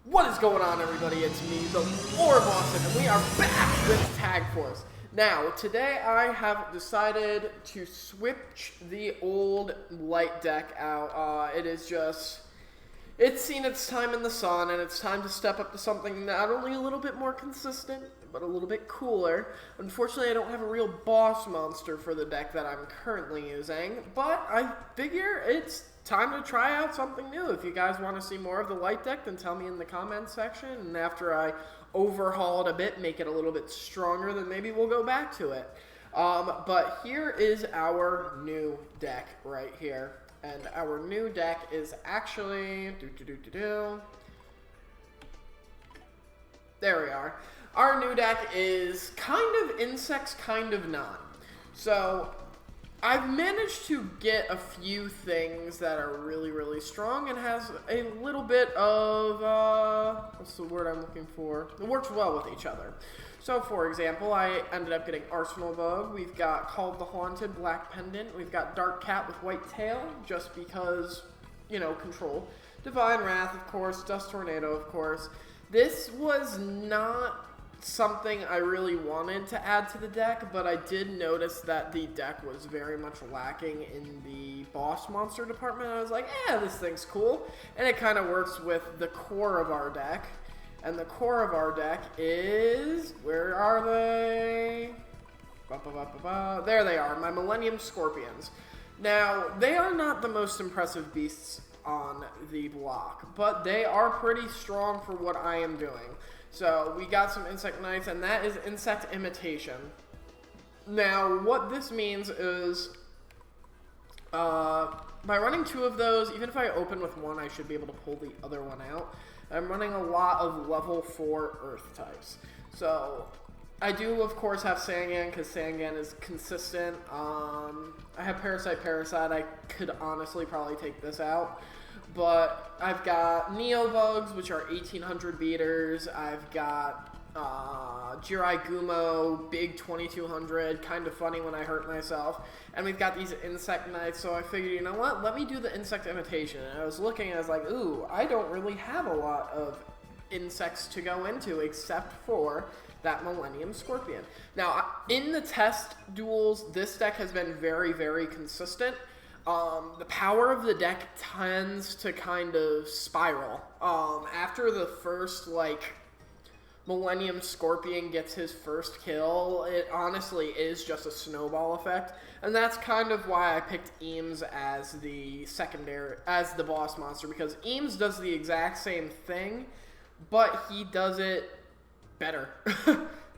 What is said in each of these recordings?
What is going on, everybody? It's me, the War Boston, and we are back with Tag Force. Now, today I have decided to switch the old light deck out. It's seen its time in the sun, and it's time to step up to something not only a little bit more consistent, but a little bit cooler. Unfortunately, I don't have a real boss monster for the deck that I'm currently using, but I figure it's time to try out something new. If you guys want to see more of the light deck, then tell me in the comments section, and after I overhaul it a bit, make it a little bit stronger, then maybe we'll go back to it. But here is our new deck right here. And our new deck is actually... There we are. Our new deck is kind of insects, kind of not. So, I've managed to get a few things that are really, really strong and has a little bit of, what's the word I'm looking for? It works well with each other. So, for example, I ended up getting Arsenal Bug. We've got Called the Haunted, Black Pendant. We've got Dark Cat with White Tail, just because, you know, control. Divine Wrath, of course. Dust Tornado, of course. This was not something I really wanted to add to the deck, but I did notice that the deck was very much lacking in the boss monster department. I was like, this thing's cool. And it kind of works with the core of our deck. And the core of our deck is... Where are they? There they are, my Millennium Scorpions. Now, they are not the most impressive beasts on the block, but they are pretty strong for what I am doing. So, we got some Insect Knights, and that is Insect Imitation. Now, what this means is, by running two of those, even if I open with one, I should be able to pull the other one out. I'm running a lot of level 4 Earth types. So, I do, of course, have Sangan, because Sangan is consistent. I have Parasite. I could honestly probably take this out. But I've got Neobugs, which are 1800 beaters. I've got Jirai Gumo, big 2200, kind of funny when I hurt myself. And we've got these Insect Knights, so I figured, you know what, let me do the Insect Imitation. And I was looking, and I was like, ooh, I don't really have a lot of insects to go into except for that Millennium Scorpion. Now, in the test duels, this deck has been very, very consistent. The power of the deck tends to kind of spiral. After the first, Millennium Scorpion gets his first kill, it honestly is just a snowball effect. And that's kind of why I picked Eames as the boss monster, because Eames does the exact same thing, but he does it better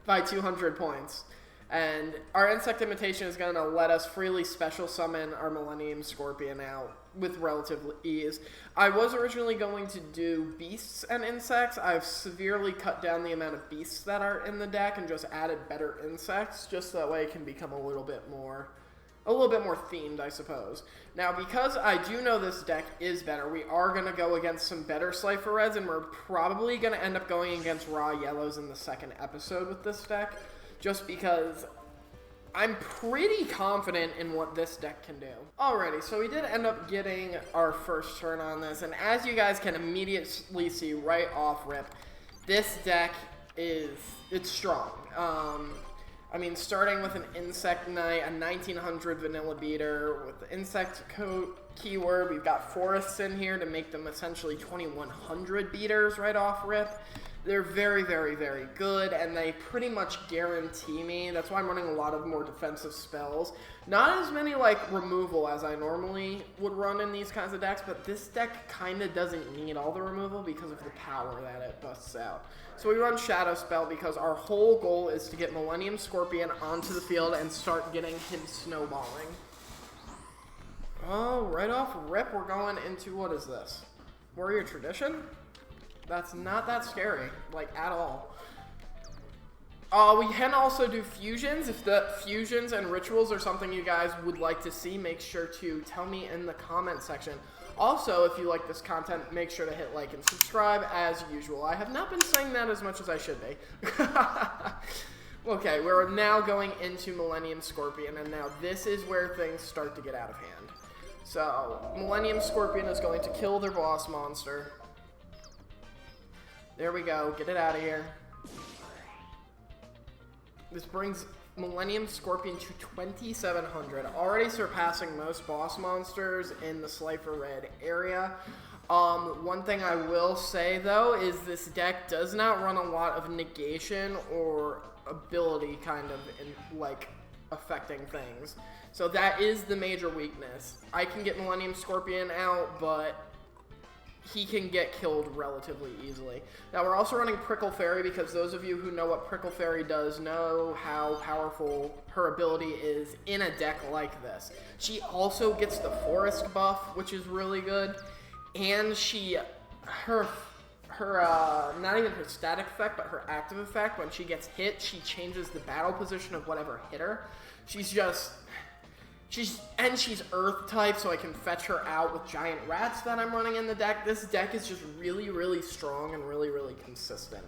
by 200 points. And our Insect Imitation is going to let us freely special summon our Millennium Scorpion out with relative ease. I was originally going to do beasts and insects. I've severely cut down the amount of beasts that are in the deck and just added better insects, just so that way it can become a little bit more themed, I suppose. Now, because I do know this deck is better, we are going to go against some better Slifer Reds, and we're probably going to end up going against Raw Yellows in the second episode with this deck, just because I'm pretty confident in what this deck can do. Alrighty, so we did end up getting our first turn on this, and as you guys can immediately see right off rip, this deck it's strong. Starting with an Insect Knight, a 1900 vanilla beater with the Insect keyword. We've got forests in here to make them essentially 2100 beaters right off rip. They're very, very, very good, and they pretty much guarantee me. That's why I'm running a lot of more defensive spells. Not as many, removal as I normally would run in these kinds of decks, but this deck kind of doesn't need all the removal because of the power that it busts out. So we run Shadow Spell because our whole goal is to get Millennium Scorpion onto the field and start getting him snowballing. Oh, right off rip, we're going into, what is this? Warrior Tradition? That's not that scary, at all. We can also do fusions. If the fusions and rituals are something you guys would like to see, make sure to tell me in the comment section. Also, if you like this content, make sure to hit like and subscribe as usual. I have not been saying that as much as I should be. Okay, we're now going into Millennium Scorpion, and now this is where things start to get out of hand. So, Millennium Scorpion is going to kill their boss monster. There we go. Get it out of here. This brings Millennium Scorpion to 2,700, already surpassing most boss monsters in the Slifer Red area. One thing I will say, though, is this deck does not run a lot of negation or ability kind of, affecting things. So that is the major weakness. I can get Millennium Scorpion out, but he can get killed relatively easily. Now, we're also running Prickle Fairy because those of you who know what Prickle Fairy does know how powerful her ability is in a deck like this. She also gets the Forest buff, which is really good, and not even her static effect, but her active effect, when she gets hit, she changes the battle position of whatever hit her. She's Earth type, so I can fetch her out with giant rats that I'm running in the deck. This deck is just really, really strong and really, really consistent.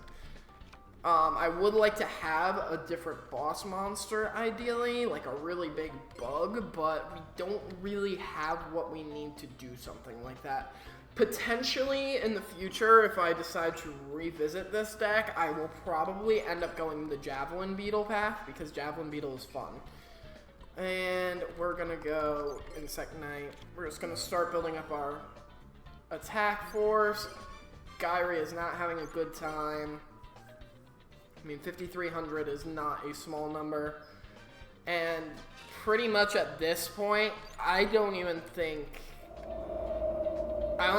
I would like to have a different boss monster, ideally, like a really big bug, but we don't really have what we need to do something like that. Potentially, in the future, if I decide to revisit this deck, I will probably end up going the Javelin Beetle path, because Javelin Beetle is fun. And we're going to go Insect Knight. We're just going to start building up our attack force. Gyri is not having a good time. I mean, 5,300 is not a small number. And pretty much at this point, I don't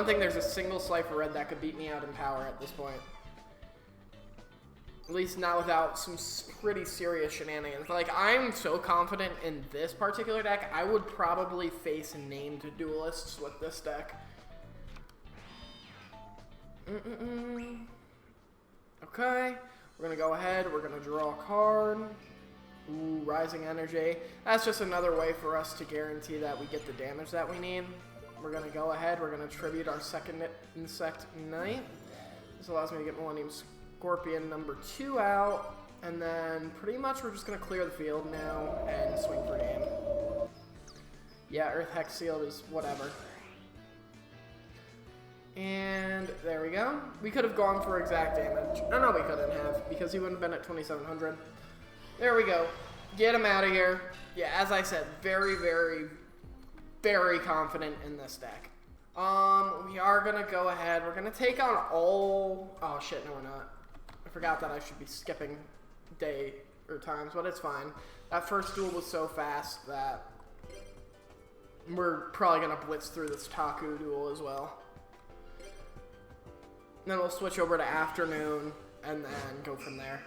think there's a single Slifer Red that could beat me out in power at this point. At least not without some pretty serious shenanigans. Like, I'm so confident in this particular deck, I would probably face named duelists with this deck. Okay, we're gonna go ahead, we're gonna draw a card. Ooh, Rising Energy. That's just another way for us to guarantee that we get the damage that we need. We're gonna go ahead, we're gonna tribute our second Insect Knight. This allows me to get Millennium Scorpion number 2 out, and then pretty much we're just going to clear the field now and swing for game. Yeah, Earth Hex Sealed is whatever. And there we go. We could have gone for exact damage. Oh, no, we couldn't have, because he wouldn't have been at 2,700. There we go. Get him out of here. Yeah, as I said, very, very, very confident in this deck. We are going to go ahead. We're going to take on all... Oh, shit, no, we're not. I forgot that I should be skipping day or times, but it's fine. That first duel was so fast that we're probably going to blitz through this Taku duel as well. Then we'll switch over to afternoon and then go from there.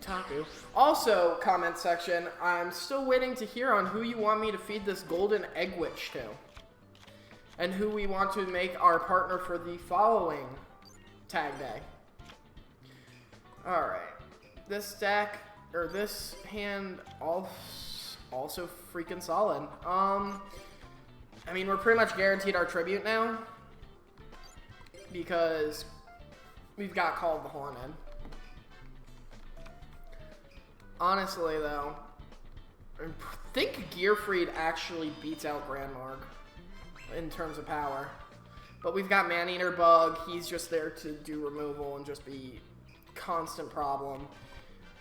Taku. Also, comment section, I'm still waiting to hear on who you want me to feed this golden egg witch to. And who we want to make our partner for the following tag day. Alright. This deck, or this hand, also freaking solid. I mean, we're pretty much guaranteed our tribute now. Because we've got Call of the Haunted. Honestly, though, I think Gearfried actually beats out Grandmarg in terms of power. But we've got Maneater Bug. He's just there to do removal and just be constant problem.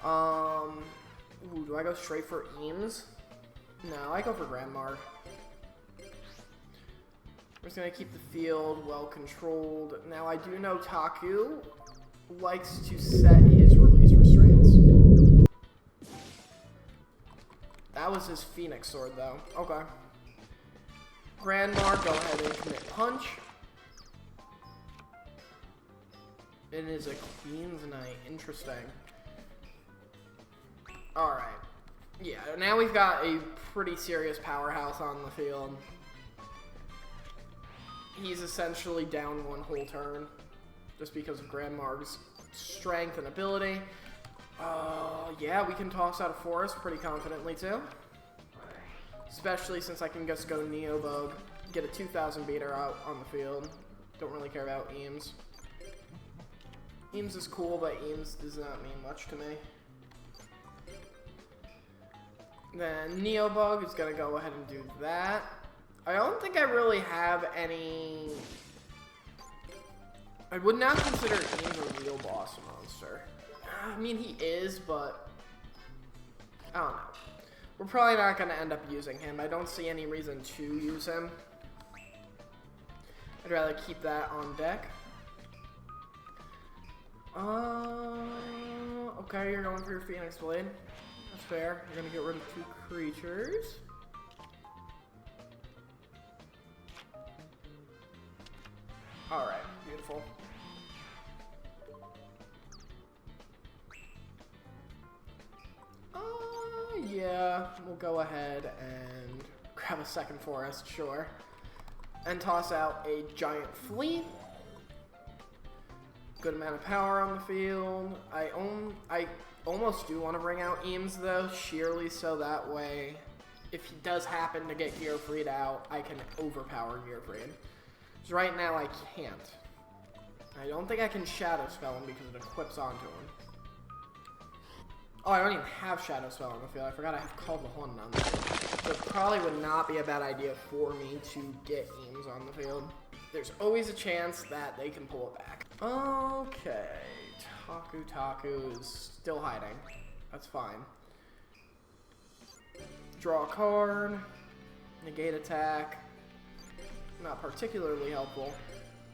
Ooh, do I go straight for Eames? No, I go for Grandmarg. We're just going to keep the field well controlled. Now, I do know Taku likes to set his release restraints. That was his Phoenix Sword, though. Okay. Grandmarg, go ahead and commit punch. It is a Queen's Knight. Interesting. Alright. Yeah, now we've got a pretty serious powerhouse on the field. He's essentially down one whole turn, just because of Grandmarg's strength and ability. Yeah, we can toss out a Forest pretty confidently, too. Especially since I can just go Neobug, get a 2,000 beater out on the field. Don't really care about Eames. Eames is cool, but Eames does not mean much to me. Then Neobug is going to go ahead and do that. I don't think I really have any I would not consider Eames a real boss monster. I mean, he is, but I don't know. We're probably not going to end up using him. I don't see any reason to use him. I'd rather keep that on deck. Okay, you're going for your Phoenix Blade. That's fair. You're going to get rid of 2 creatures. Alright, beautiful. Yeah, we'll go ahead and grab a second forest, sure. And toss out a giant fleet. Good amount of power on the field. I almost do want to bring out Eames though, sheerly so that way, if he does happen to get Gear Freed out, I can overpower Gear Freed. Because right now I can't. I don't think I can Shadow Spell him because it equips onto him. Oh, I don't even have Shadow Spell on the field. I forgot I have Call the Horn on the field. So it probably would not be a bad idea for me to get Eames on the field. There's always a chance that they can pull it back. Okay. Taku is still hiding. That's fine. Draw a card. Negate attack. Not particularly helpful.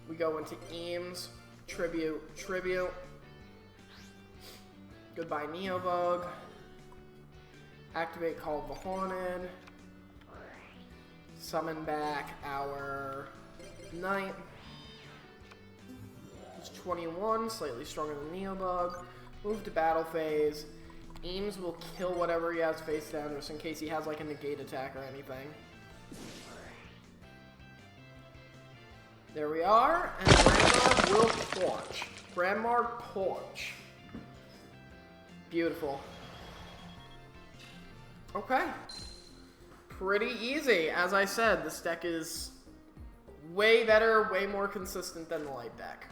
We go into Eames. Tribute. Goodbye, Neobug. Activate Call of the Haunted. Summon back our Knight. He's 21, slightly stronger than Neobug. Move to battle phase. Eames will kill whatever he has face down, just in case he has like a negate attack or anything. There we are, and Grandma will punch. Grandma punch. Beautiful. Okay. Pretty easy. As I said, this deck is way better, way more consistent than the light deck.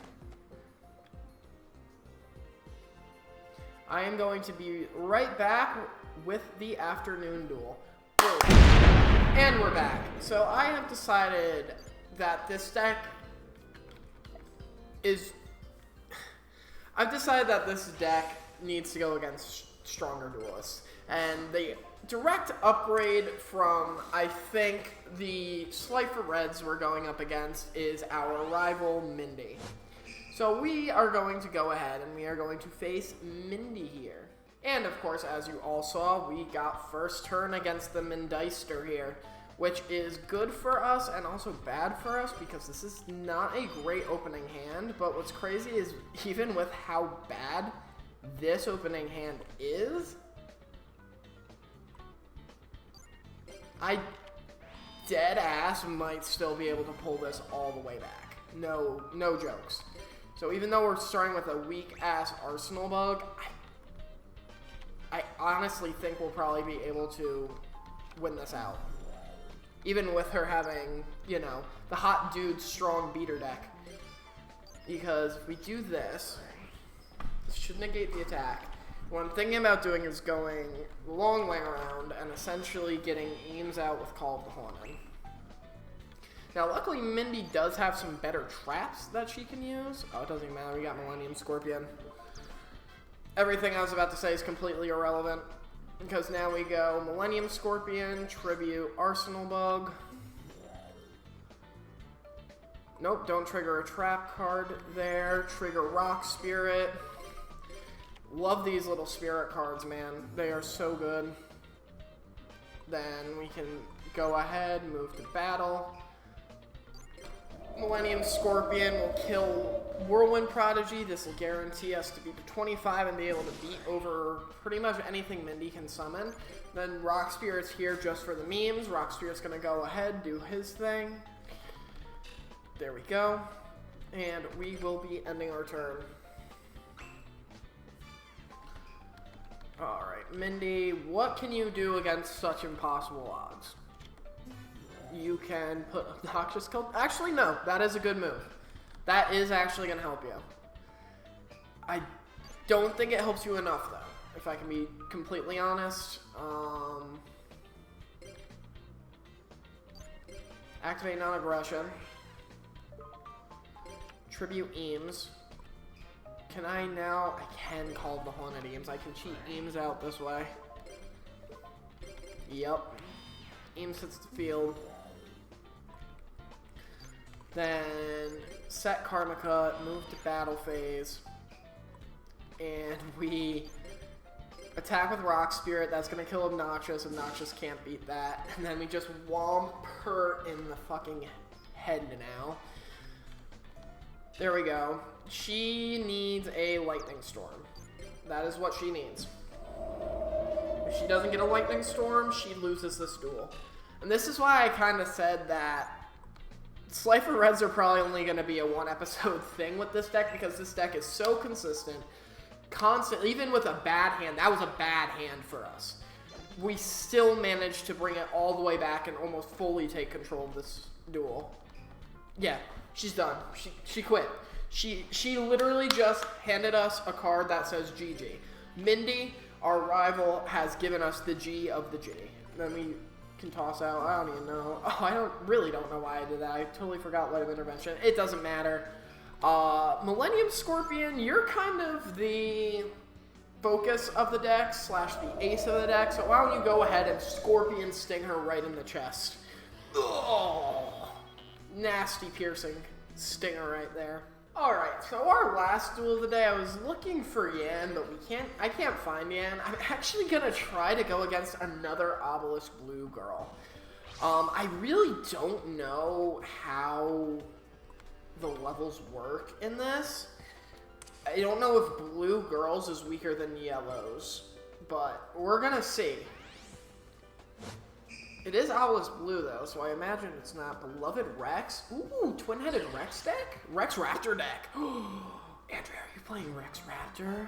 I am going to be right back with the afternoon duel. Boom. And we're back. So I have decided that this deck is... I've decided that this deck needs to go against stronger duelists. And the direct upgrade from, I think, the Slifer Reds we're going up against is our rival Mindy. So we are going to go ahead and we are going to face Mindy here. And of course, as you all saw, we got first turn against the Mindeister here, which is good for us and also bad for us because this is not a great opening hand. But what's crazy is even with how bad this opening hand is, I dead ass might still be able to pull this all the way back. No jokes. So even though we're starting with a weak ass Arsenal bug, I honestly think we'll probably be able to win this out. Even with her having, you know, the hot dude strong beater deck. Because if we do this, this should negate the attack. What I'm thinking about doing is going the long way around and essentially getting Eames out with Call of the Haunted. Now, luckily, Mindy does have some better traps that she can use. Oh, it doesn't even matter. We got Millennium Scorpion. Everything I was about to say is completely irrelevant. Because now we go Millennium Scorpion, Tribute, Arsenal Bug. Nope, don't trigger a trap card there. Trigger Rock Spirit. Love these little spirit cards, man. They are so good. Then we can go ahead, move to battle. Millennium Scorpion will kill Whirlwind Prodigy. This will guarantee us to beat the 25 and be able to beat over pretty much anything Mindy can summon. Then Rock Spirit's here just for the memes. Rock Spirit's going to go ahead, do his thing. There we go. And we will be ending our turn. Alright, Mindy, what can you do against such impossible odds? You can put Obnoxious Cult. Actually, no. That is a good move. That is actually going to help you. I don't think it helps you enough, though, if I can be completely honest. Activate Non-Aggression. Tribute Eames. Can I now? I can call the Haunted Eames. I can cheat Eames out this way. Yep. Eames hits the field. Then set Karma Cut, move to battle phase. And we attack with Rock Spirit. That's going to kill Obnoxious. Obnoxious can't beat that. And then we just womp her in the fucking head now. There we go. She needs a Lightning Storm. That is what she needs. If she doesn't get a Lightning Storm, she loses this duel. And this is why I kind of said that Slifer Reds are probably only going to be a one-episode thing with this deck, because this deck is so consistent. Even with a bad hand, that was a bad hand for us. We still managed to bring it all the way back and almost fully take control of this duel. Yeah, she's done. She quit. She literally just handed us a card that says GG. Mindy, our rival, has given us the G of the G. Then we can toss out, I don't even know. Oh, I really don't know why I did that. I totally forgot Light of Intervention. It doesn't matter. Millennium Scorpion, you're kind of the focus of the deck / the ace of the deck, so why don't you go ahead and Scorpion Sting her right in the chest. Oh, nasty piercing stinger right there. Alright, so our last duel of the day, I was looking for Yan, but I can't find Yan. I'm actually gonna try to go against another Obelisk Blue girl. I really don't know how the levels work in this. I don't know if blue girls is weaker than yellows, but we're gonna see. It is Obelisk Blue though, so I imagine it's not. Beloved Rex? Ooh, twin-headed Rex deck? Rex Raptor deck. Andrea, are you playing Rex Raptor?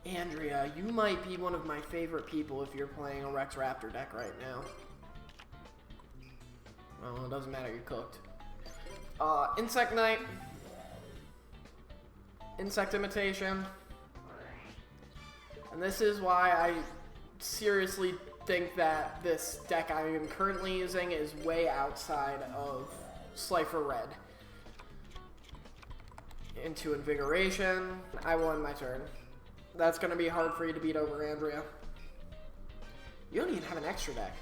Andrea, you might be one of my favorite people if you're playing a Rex Raptor deck right now. Well, it doesn't matter, you're cooked. Insect Knight. Insect Imitation. And this is why I seriously think that this deck I am currently using is way outside of Slifer Red. Into Invigoration. I won my turn. That's going to be hard for you to beat over, Andrea. You don't even have an extra deck.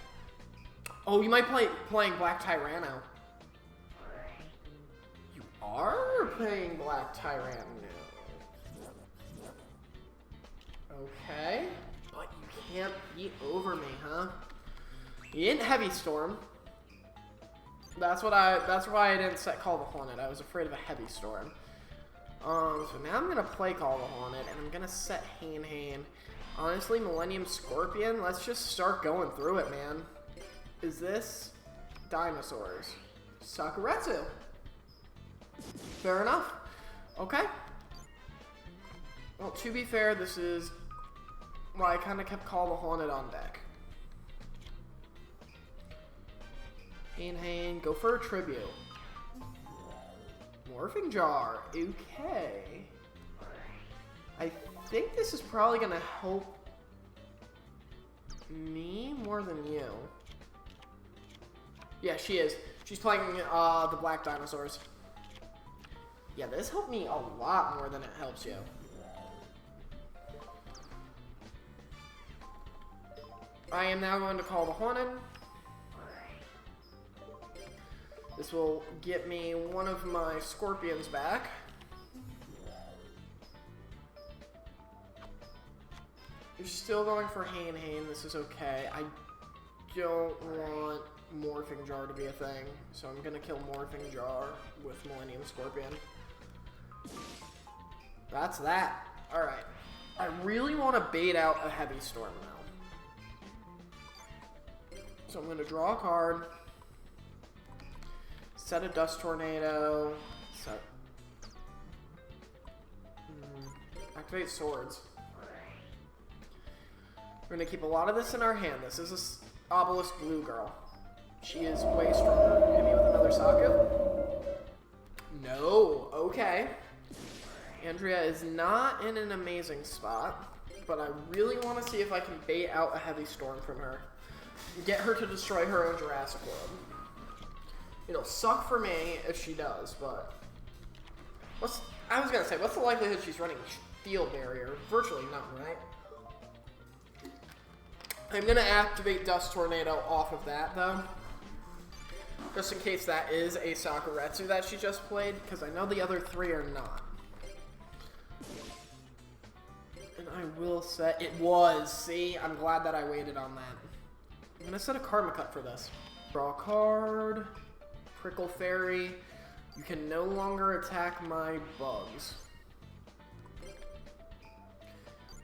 Oh, you might playing Black Tyranno. You are playing Black Tyranno. Okay. But you can't beat over me, huh? You didn't Heavy Storm. That's why I didn't set Call the Haunted. I was afraid of a Heavy Storm. So now I'm gonna play Call the Haunted, and I'm gonna set Hane. Honestly, Millennium Scorpion, let's just start going through it, man. Is this dinosaurs? Sakuretsu. Fair enough. Okay. Well, to be fair, this is why I kind of kept Call the Haunted on deck. Hane, go for a tribute. Morphing Jar, okay. I think this is probably gonna help me more than you. Yeah, she is. She's playing the black dinosaurs. Yeah, this helped me a lot more than it helps you. I am now going to Call the Haunted. This will get me one of my scorpions back. You're still going for Hane. This is okay. I don't want Morphing Jar to be a thing, so I'm gonna kill Morphing Jar with Millennium Scorpion. That's that. Alright. I really want to bait out a Heavy Storm now. So I'm gonna draw a card. Set a Dust Tornado. Set. Activate Swords. We're gonna keep a lot of this in our hand. This is a Obelisk Blue girl. She is way stronger. Hit me with another Saku. No. Okay. Andrea is not in an amazing spot, but I really want to see if I can bait out a Heavy Storm from her. Get her to destroy her own Jurassic World. It'll suck for me if she does, but I was gonna say, what's the likelihood she's running Steel Barrier? Virtually none, right? I'm gonna activate Dust Tornado off of that, though. Just in case that is a Sakuretsu that she just played, because I know the other three are not. And I will set... It was! See? I'm glad that I waited on that. I'm gonna set a Karma Cut for this. Draw a card. Prickle Fairy. You can no longer attack my bugs.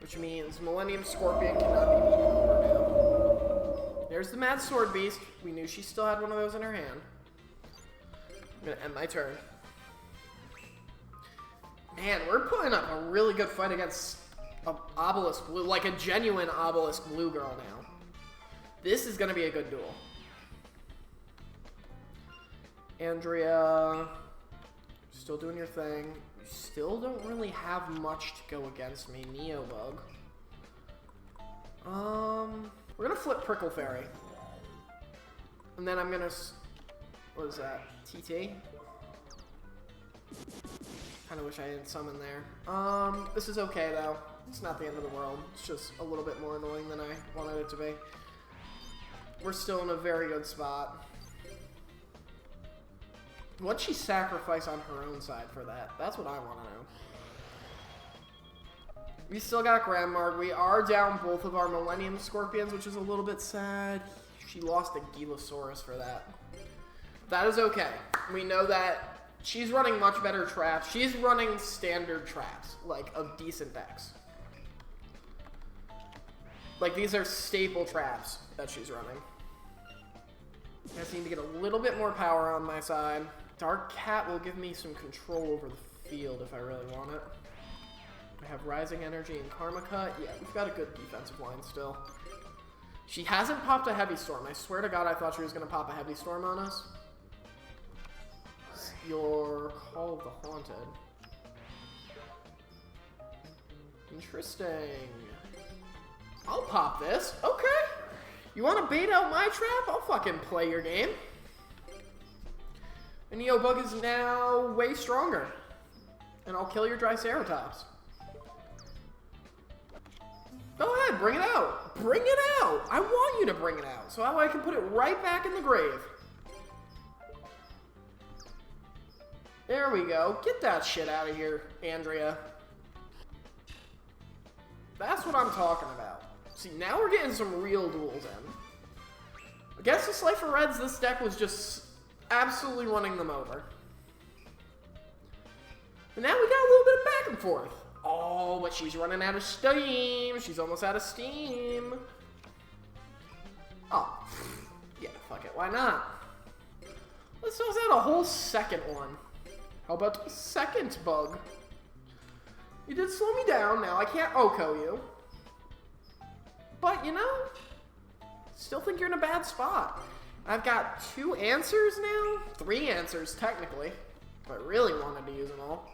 Which means Millennium Scorpion cannot be beaten over now. There's the Mad Sword Beast. We knew she still had one of those in her hand. I'm gonna end my turn. Man, we're putting up a really good fight against an Obelisk Blue, like a genuine Obelisk Blue girl now. This is gonna be a good duel. Andrea, still doing your thing. You still don't really have much to go against me, Neobug. We're gonna flip Prickle Fairy. And then I'm gonna... What is that? TT? Kinda wish I didn't summon there. This is okay though. It's not the end of the world. It's just a little bit more annoying than I wanted it to be. We're still in a very good spot. What'd she sacrifice on her own side for that? That's what I want to know. We still got Grandmarg. We are down both of our Millennium Scorpions, which is a little bit sad. She lost a Gilosaurus for that. That is okay. We know that she's running much better traps. She's running standard traps, like of decent decks. Like these are staple traps that she's running. I just need to get a little bit more power on my side. Dark Cat will give me some control over the field if I really want it. I have Rising Energy and Karma Cut. Yeah, we've got a good defensive line still. She hasn't popped a Heavy Storm. I swear to God, I thought she was going to pop a Heavy Storm on us. Your Call of the Haunted. Interesting. I'll pop this. Okay. You want to bait out my trap? I'll fucking play your game. And Neobug is now way stronger. And I'll kill your Triceratops. Go ahead, bring it out. Bring it out. I want you to bring it out. So that way I can put it right back in the grave. There we go. Get that shit out of here, Andrea. That's what I'm talking about. See, now we're getting some real duels in. Against the Slifer Reds, this deck was just absolutely running them over. But now we got a little bit of back and forth. Oh, but she's running out of steam. She's almost out of steam. Oh, yeah, fuck it. Why not? Let's toss out a whole second one. How about second bug? You did slow me down. Now I can't OHKO you. But, you know, still think you're in a bad spot. I've got 2 answers now. 3 answers, technically. If I really wanted to use them all.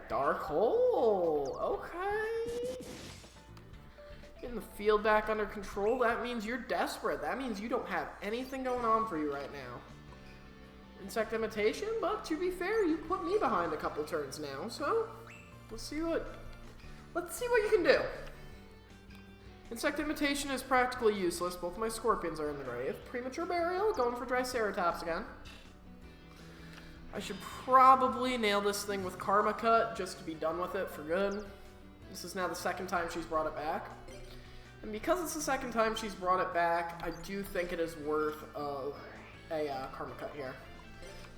Dark Hole. Okay. Getting the field back under control. That means you're desperate. That means you don't have anything going on for you right now. Insect Imitation, but to be fair, you put me behind a couple turns now, so let's see what you can do. Insect Imitation is practically useless. Both of my Scorpions are in the grave. Premature Burial, going for Triceratops again. I should probably nail this thing with Karma Cut just to be done with it for good. This is now the second time she's brought it back. And because it's the second time she's brought it back, I do think it is worth a Karma Cut here.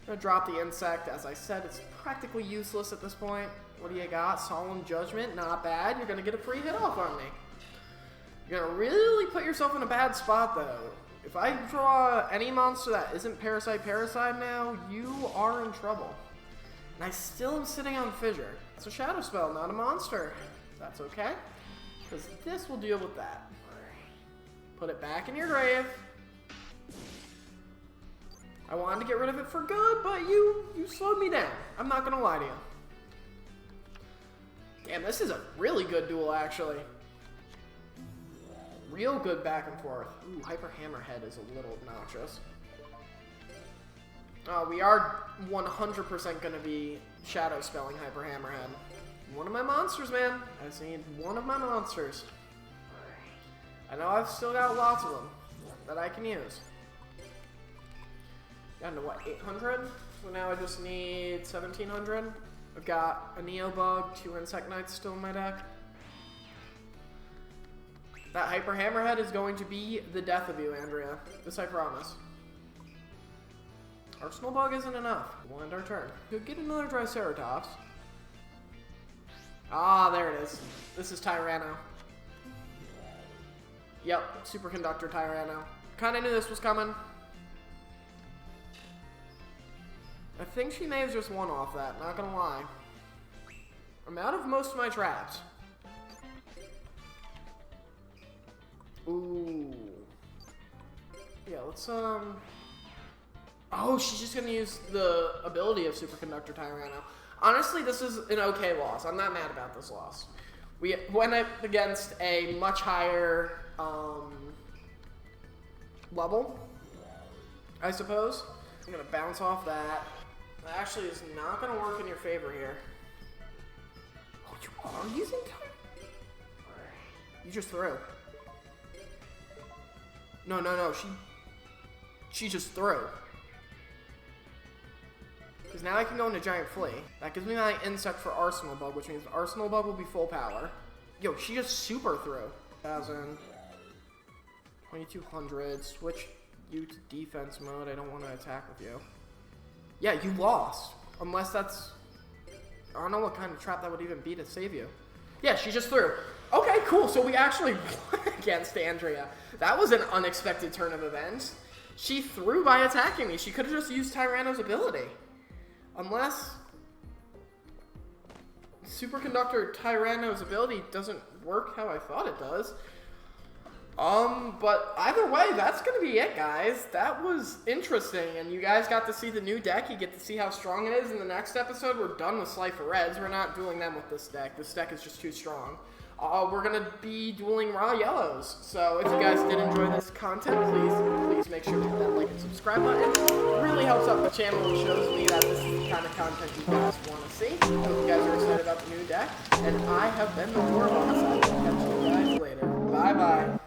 I'm going to drop the Insect. As I said, it's practically useless at this point. What do you got? Solemn Judgment, not bad. You're going to get a free hit off on me. You're going to really put yourself in a bad spot, though. If I draw any monster that isn't Parasite now, you are in trouble. And I still am sitting on Fissure. It's a Shadow Spell, not a monster. That's okay, because this will deal with that. Put it back in your grave. I wanted to get rid of it for good, but you slowed me down. I'm not going to lie to you. Damn, this is a really good duel, actually. Real good back and forth. Ooh, Hyper Hammerhead is a little obnoxious. We are 100% going to be shadow spelling Hyper Hammerhead. One of my monsters, man. I just need one of my monsters. I know I've still got lots of them that I can use. Down to what, 800? So now I just need 1700. I've got a Neo Bug, 2 Insect Knights still in my deck. That Hyper Hammerhead is going to be the death of you, Andrea. This I promise. Arsenal Bug isn't enough. We'll end our turn. Could get another Triceratops. Ah, there it is. This is Tyranno. Yep, Superconductor Tyranno. Kinda knew this was coming. I think she may have just won off that, not gonna lie. I'm out of most of my traps. Ooh. Yeah, let's, Oh, she's just gonna use the ability of Superconductor Tyranno. Honestly, this is an okay loss. I'm not mad about this loss. We went up against a much higher, level, I suppose. I'm gonna bounce off that. That actually is not gonna work in your favor here. Oh, you are using time? You just threw. No, she just threw. Because now I can go into Giant Flea. That gives me my Insect for Arsenal Bug, which means Arsenal Bug will be full power. Yo, she just super threw. 1,000. 2200. Switch you to defense mode. I don't want to attack with you. Yeah, you lost. Unless that's... I don't know what kind of trap that would even be to save you. Yeah, she just threw. Okay, cool. So we actually won against Andrea. That was an unexpected turn of events. She threw by attacking me. She could have just used Tyranno's ability. Unless Superconductor Tyranno's ability doesn't work how I thought it does. But either way, that's going to be it, guys. That was interesting, and you guys got to see the new deck. You get to see how strong it is. In the next episode, we're done with Slifer Reds. We're not dueling them with this deck. This deck is just too strong. We're going to be dueling Raw Yellows. So if you guys did enjoy this content, please make sure to hit that like and subscribe button. It really helps out the channel and shows me that this is the kind of content you guys want to see. I hope you guys are excited about the new deck. And I have been the Warboss. I will catch you guys later. Bye-bye.